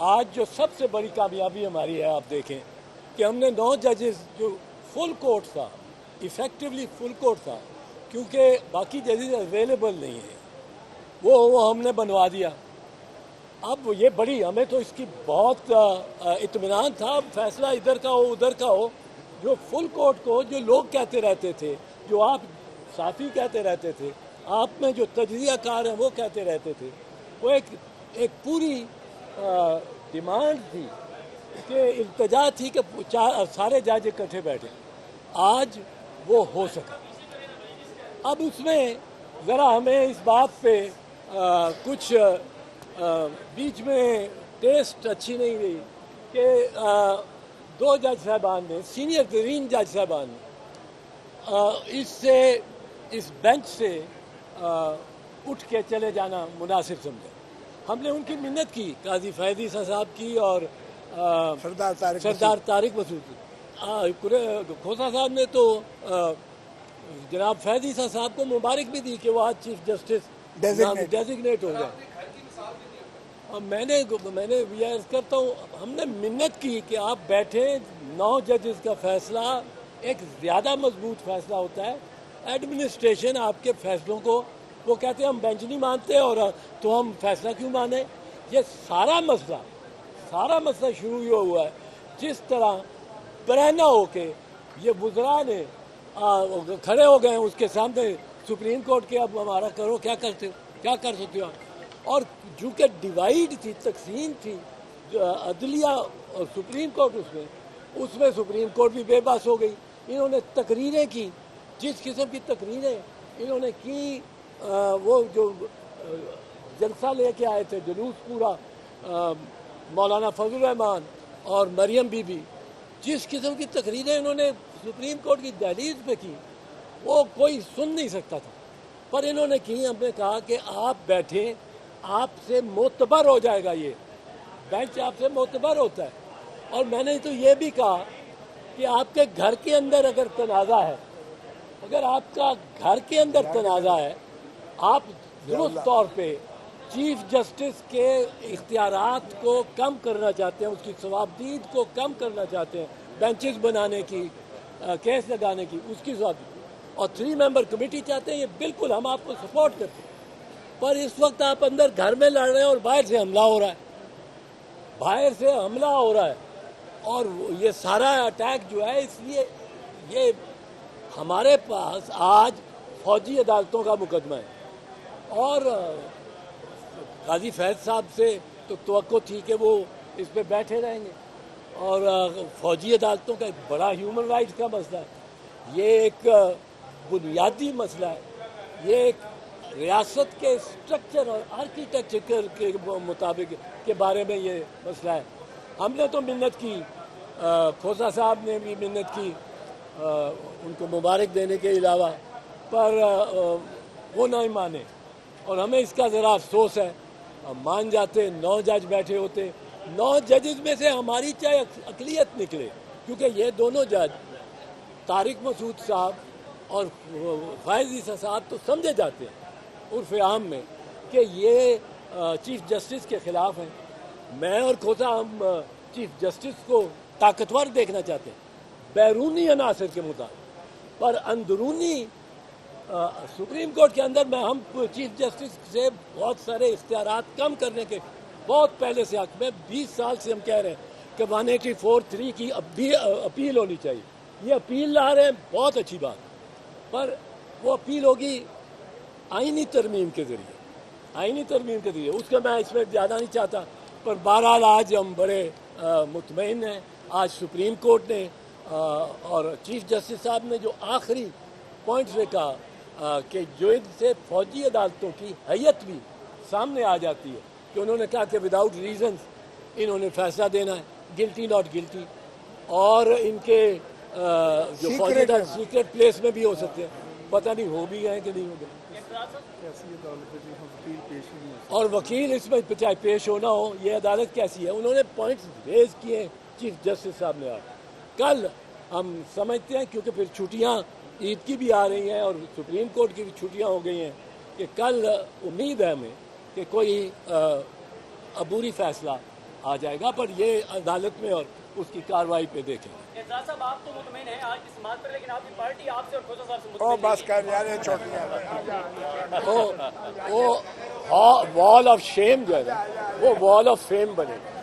آج جو سب سے بڑی کامیابی ہماری ہے، آپ دیکھیں کہ ہم نے 9 ججز جو فل کورٹ تھا، ایفیکٹولی فل کورٹ تھا، کیونکہ باقی ججز اویلیبل نہیں ہیں، وہ ہم نے بنوا دیا. اب یہ بڑی، ہمیں تو اس کی بہت اطمینان تھا، فیصلہ ادھر کا ہو ادھر کا ہو. جو فل کورٹ کو جو لوگ کہتے رہتے تھے، جو آپ صافی کہتے رہتے تھے، آپ میں جو تجزیہ کار ہیں وہ کہتے رہتے تھے، وہ ایک پوری ڈیمانڈ تھی کہ التجا تھی کہ سارے جج اکٹھے بیٹھے. آج وہ ہو سکا. اب اس میں ذرا ہمیں اس بات پہ کچھ بیچ میں ٹیسٹ اچھی نہیں رہی کہ 2 جج صاحبان نے، سینئر ترین جج صاحبان نے اس بینچ سے اٹھ کے چلے جانا مناسب سمجھا. ہم نے ان کی منت کی، قاضی فیض عیسیٰ صاحب کی اور سردار طارق مسعود کی. کھوسہ صاحب نے تو جناب فیض عیسیٰ صاحب کو مبارک بھی دی کہ وہ آج چیف جسٹس ڈیزگنیٹ ہو گیا. میں نے یہ عرض کرتا ہوں، ہم نے منت کی کہ آپ بیٹھیں. 9 ججز کا فیصلہ ایک زیادہ مضبوط فیصلہ ہوتا ہے. ایڈمنسٹریشن آپ کے فیصلوں کو، وہ کہتے ہیں ہم بینچ نہیں مانتے اور تو ہم فیصلہ کیوں مانیں. یہ سارا مسئلہ شروع یہ ہوا ہے جس طرح برہنہ ہو کے یہ وزراء نے کھڑے ہو گئے ہیں اس کے سامنے سپریم کورٹ کے، اب ہمارا کرو، کیا کر سکتے ہو. اور چونکہ ڈیوائیڈ تھی، تقسیم تھی عدلیہ اور سپریم کورٹ، اس میں سپریم کورٹ بھی بے بس ہو گئی. انہوں نے تقریریں کی، جس قسم کی تقریریں انہوں نے کی، وہ جو جلسہ لے کے آئے تھے، جلوس پورا، مولانا فضل الرحمان اور مریم بی بی، جس قسم کی تقریریں انہوں نے سپریم کورٹ کی دہلیز پہ کی، وہ کوئی سن نہیں سکتا تھا. پر انہوں نے کی. ہم نے کہا کہ آپ بیٹھیں، آپ سے معتبر ہو جائے گا، یہ بینچ آپ سے معتبر ہوتا ہے. اور میں نے تو یہ بھی کہا کہ آپ کے گھر کے اندر اگر تنازع ہے، اگر آپ کا گھر کے اندر تنازع ہے، آپ درست طور پہ چیف جسٹس کے اختیارات کو کم کرنا چاہتے ہیں، اس کی ثوابدید کو کم کرنا چاہتے ہیں، بینچز بنانے کی، کیس لگانے کی، اس کی ثوابدید، اور 3 ممبر کمیٹی چاہتے ہیں، یہ بالکل ہم آپ کو سپورٹ کرتے ہیں. پر اس وقت آپ اندر گھر میں لڑ رہے ہیں اور باہر سے حملہ ہو رہا ہے، اور یہ سارا اٹیک جو ہے، اس لیے یہ ہمارے پاس آج فوجی عدالتوں کا مقدمہ ہے. اور قاضی فیض صاحب سے تو توقع تھی کہ وہ اس پہ بیٹھے رہیں گے، اور فوجی عدالتوں کا ایک بڑا ہیومن رائٹس کا مسئلہ ہے. یہ ایک بنیادی مسئلہ ہے. یہ ایک ریاست کے اسٹرکچر اور آرکیٹیکچر کے مطابق کے بارے میں یہ مسئلہ ہے. ہم نے تو منت کی، کھوسہ صاحب نے بھی منت کی ان کو مبارک دینے کے علاوہ، پر وہ نہیں مانے، اور ہمیں اس کا ذرا افسوس ہے. ہم مان جاتے، 9 جج بیٹھے ہوتے. 9 ججز میں سے ہماری چاہے اقلیت نکلے، کیونکہ یہ دونوں جج طارق مسعود صاحب اور فیض عیسیٰ صاحب تو سمجھے جاتے ہیں عرف عام میں کہ یہ چیف جسٹس کے خلاف ہیں. میں اور کھوسہ ہم چیف جسٹس کو طاقتور دیکھنا چاہتے ہیں بیرونی عناصر کے مطابق، پر اندرونی سپریم کورٹ کے اندر میں ہم چیف جسٹس سے بہت سارے اختیارات کم کرنے کے بہت پہلے سے حق میں 20 سال سے ہم کہہ رہے ہیں کہ 184(3) کی اب بھی اپیل ہونی چاہیے. یہ اپیل لا رہے ہیں، بہت اچھی بات، پر وہ اپیل ہوگی آئینی ترمیم کے ذریعے. اس کا میں اس میں زیادہ نہیں چاہتا، پر بہرحال آج ہم بڑے مطمئن ہیں. آج سپریم کورٹ نے اور چیف جسٹس صاحب نے جو آخری پوائنٹ سے کہا کہ جو ان سے فوجی عدالتوں کی حیت بھی سامنے آ جاتی ہے، کہ انہوں نے کہا کہ وداؤٹ ریزنز انہوں نے فیصلہ دینا ہے، گلٹی ناٹ گلٹی، اور ان کے جو فوجی عدالت سیکرٹ پلیس میں بھی ہو سکتے ہیں، پتہ نہیں ہو بھی گئے کہ نہیں ہو گئے. اور وکیل اس میں چاہے پیش ہونا ہو، یہ عدالت کیسی ہے. انہوں نے پوائنٹس ریز کیے چیف جسٹس صاحب نے. کل ہم سمجھتے ہیں، کیونکہ پھر چھٹیاں عید کی بھی آ رہی ہیں اور سپریم کورٹ کی بھی چھٹیاں ہو گئی ہیں، کہ کل امید ہے ہمیں کہ کوئی عبوری فیصلہ آ جائے گا، پر یہ عدالت میں اور اس کی کارروائی پہ دیکھیں گے۔ اعزاز صاحب آپ تو مطمئن ہیں آج اس بات پر، لیکن آپ کی پارٹی آپ سے اور کھوسا صاحب سے او مطمئن بس کر یار یہ چھوٹ وہ وال آف شیم جو ہے نا وہ وال آف فیم بنے گا۔